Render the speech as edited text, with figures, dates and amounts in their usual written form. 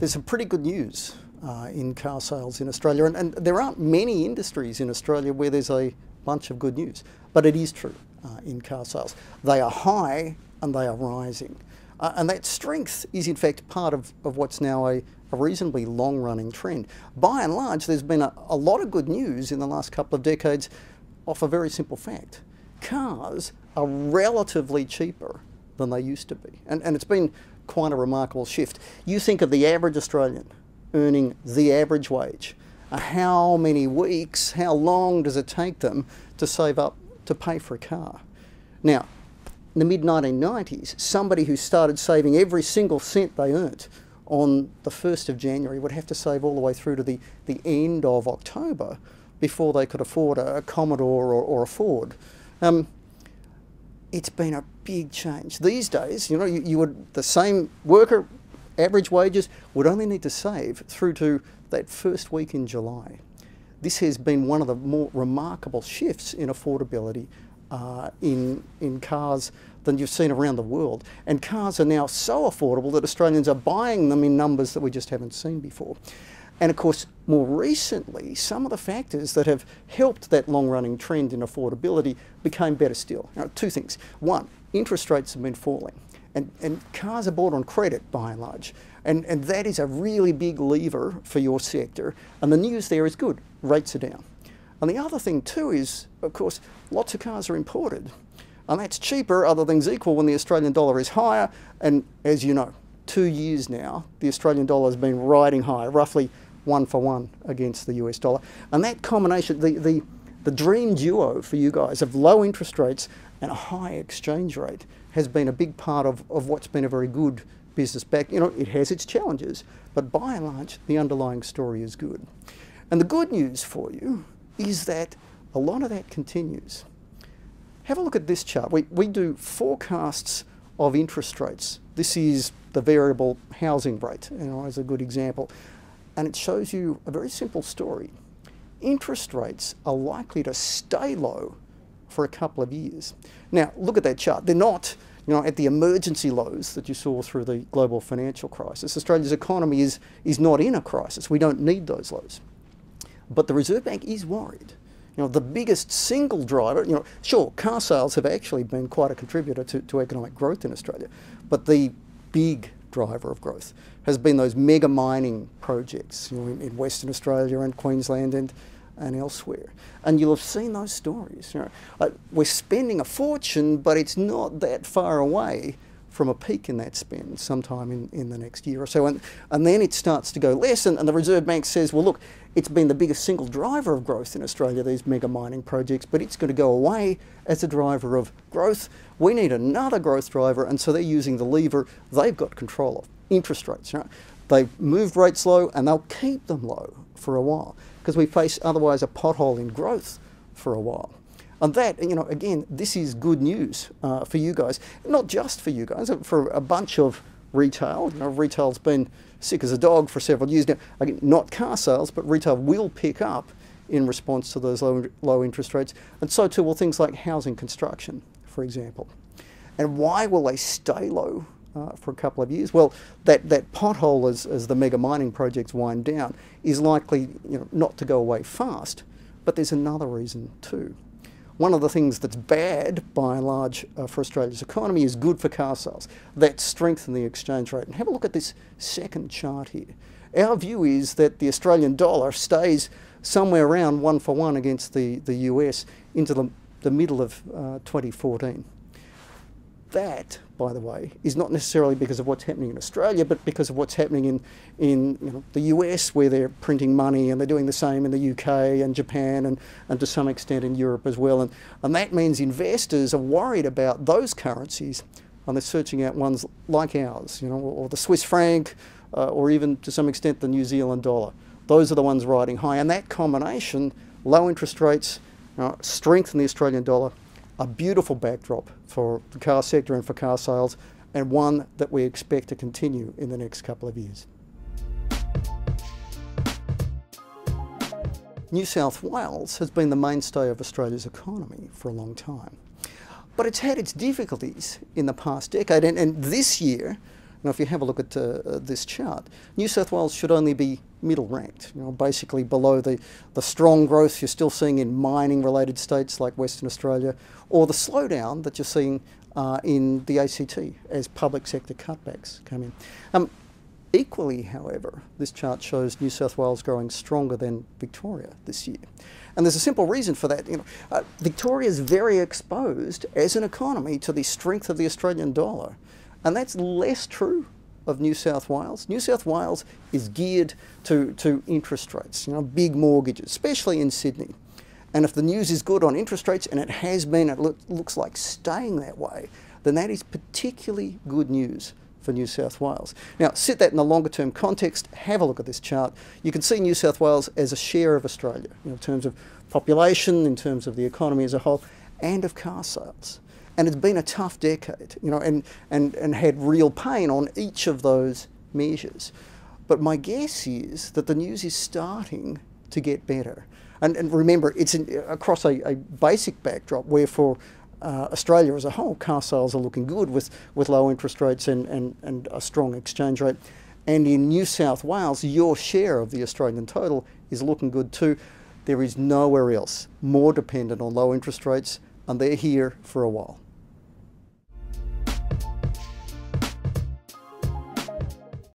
There's some pretty good news in car sales in Australia, and there aren't many industries in Australia where there's a bunch of good news, but it is true in car sales. They are high and they are rising. And that strength is in fact part of what's now a reasonably long-running trend. By and large, there's been a lot of good news in the last couple of decades off a very simple fact. Cars are relatively cheaper than they used to be. And it's been quite a remarkable shift. You think of the average Australian earning the average wage. How many weeks, how long does it take them to save up to pay for a car? Now, in the mid-1990s, somebody who started saving every single cent they earned on the 1st of January would have to save all the way through to the end of October before they could afford a Commodore or a Ford. It's been a big change. These days, you know, you would, the same worker, average wages, would only need to save through to that first week in July. This has been one of the more remarkable shifts in affordability in cars than you've seen around the world. And cars are now so affordable that Australians are buying them in numbers that we just haven't seen before. And of course, more recently, some of the factors that have helped that long-running trend in affordability became better still. Now, two things. One, interest rates have been falling, and cars are bought on credit by and large. And that is a really big lever for your sector. And the news there is good. Rates are down. And the other thing too is, of course, lots of cars are imported. And that's cheaper, other things equal, when the Australian dollar is higher. And as you know, 2 years now, the Australian dollar has been riding high, roughly 1-for-1 against the US dollar. And that combination, the dream duo for you guys of low interest rates and a high exchange rate has been a big part of what's been a very good business back. You know, it has its challenges, but by and large, the underlying story is good. And the good news for you is that a lot of that continues. Have a look at this chart. We do forecasts of interest rates. This is the variable housing rate, you know, as a good example. And it shows you a very simple story. Interest rates are likely to stay low for a couple of years. Now, look at that chart. They're not, you know, at the emergency lows that you saw through the global financial crisis. Australia's economy is not in a crisis. We don't need those lows. But the Reserve Bank is worried. You know, the biggest single driver, you know, sure, car sales have actually been quite a contributor to economic growth in Australia, but the big driver of growth has been those mega mining projects, you know, in Western Australia and Queensland and elsewhere. And you'll have seen those stories. You know, we're spending a fortune, but it's not that far away from a peak in that spend sometime in the next year or so. And then it starts to go less, and the Reserve Bank says, well, look, it's been the biggest single driver of growth in Australia, these mega mining projects, but it's going to go away as a driver of growth. We need another growth driver, and so they're using the lever they've got control of, interest rates. You know? They've moved rates low, and they'll keep them low for a while, because we face otherwise a pothole in growth for a while. And that, you know, again, this is good news for you guys, not just for you guys, for a bunch of retail. You know, retail's been sick as a dog for several years now. Again, not car sales, but retail will pick up in response to those low interest rates. And so too will things like housing construction, for example. And why will they stay low for a couple of years? Well, that pothole as the mega mining projects wind down is likely, you know, not to go away fast, but there's another reason too. One of the things that's bad, by and large, for Australia's economy is good for car sales. That's strengthened the exchange rate. And have a look at this second chart here. Our view is that the Australian dollar stays somewhere around 1-for-1 against the US into the middle of 2014. That, by the way, is not necessarily because of what's happening in Australia, but because of what's happening in you know, the US, where they're printing money, and they're doing the same in the UK and Japan and to some extent in Europe as well. And that means investors are worried about those currencies, and they're searching out ones like ours, you know, or the Swiss franc, or even to some extent the New Zealand dollar. Those are the ones riding high, and that combination, low interest rates, strength in the Australian dollar, a beautiful backdrop for the car sector and for car sales, and one that we expect to continue in the next couple of years. New South Wales has been the mainstay of Australia's economy for a long time, but it's had its difficulties in the past decade, and this year Now, if you have a look at this chart, New South Wales should only be middle ranked, basically below the strong growth you're still seeing in mining-related states like Western Australia, or the slowdown that you're seeing in the ACT as public sector cutbacks come in. Equally, however, this chart shows New South Wales growing stronger than Victoria this year. And there's a simple reason for that. Victoria is very exposed as an economy to the strength of the Australian dollar. And that's less true of New South Wales. New South Wales is geared to interest rates, big mortgages, especially in Sydney. And if the news is good on interest rates, and it has been, it looks like staying that way, then that is particularly good news for New South Wales. Now, set that in a longer term context, have a look at this chart. You can see New South Wales as a share of Australia, in terms of population, in terms of the economy as a whole, and of car sales. And it's been a tough decade, and had real pain on each of those measures. But my guess is that the news is starting to get better. And remember, it's across a basic backdrop where for Australia as a whole, car sales are looking good with low interest rates and a strong exchange rate. And in New South Wales, your share of the Australian total is looking good too. There is nowhere else more dependent on low interest rates, and they're here for a while.